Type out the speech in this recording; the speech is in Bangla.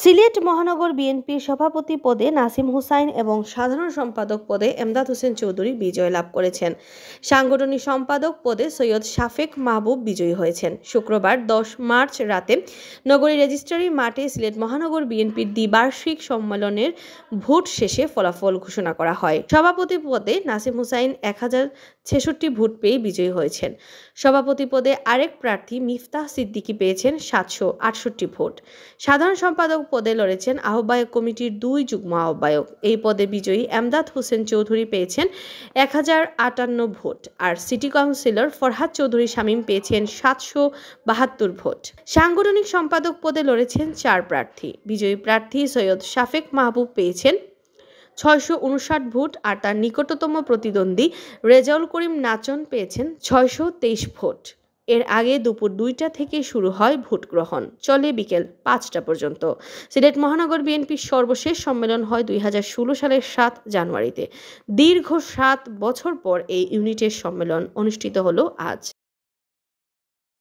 সিলেট মহানগর বিএনপির সভাপতি পদে নাসিম হুসাইন এবং সাধারণ সম্পাদক পদে এমদাদ হোসেন চৌধুরী বিজয় লাভ করেছেন। সাংগঠনিক সম্পাদক পদে সৈয়দ শাফেক মাহবুব বিজয়ী হয়েছেন। শুক্রবার 10 মার্চ রাতে নগরী রেজিস্ট্রারি মাঠে সিলেট মহানগর বিএনপির দ্বিবার্ষিক সম্মেলনের ভোট শেষে ফলাফল ঘোষণা করা হয়। সভাপতি পদে নাসিম হুসাইন 1066 ভোট পেয়ে বিজয়ী হয়েছেন। সভাপতি পদে আরেক প্রার্থী মিফতাহ সিদ্দিকী পেয়েছেন 768 ভোট। সাধারণ সম্পাদক পদে লড়েছেন আহ্বায়ক কমিটির 2 যুগ্ম আহ্বায়ক। এই পদে বিজয়ী এমদাদ হোসেন চৌধুরী পেয়েছেন 1058 ভোট, আর সিটি কাউন্সিলর ফরহাদ চৌধুরী শামীম পেয়েছেন 772 ভোট। সাংগঠনিক সম্পাদক পদে লড়েছেন 4 প্রার্থী। বিজয়ী প্রার্থী সৈয়দ শাফেক মাহবুব পেয়েছেন 659 ভোট, আর তার নিকটতম প্রতিদ্বন্দ্বী রেজাউল করিম নাচন পেয়েছেন 623 ভোট। এর আগে দুপুর 2টা থেকে শুরু হয় ভোট গ্রহণ, চলে বিকেল 5টা পর্যন্ত। সিলেট মহানগর বিএনপির সর্বশেষ সম্মেলন হয় 2016 সালের 7 জানুয়ারিতে। দীর্ঘ 7 বছর পর এই ইউনিটের সম্মেলন অনুষ্ঠিত হলো আজ।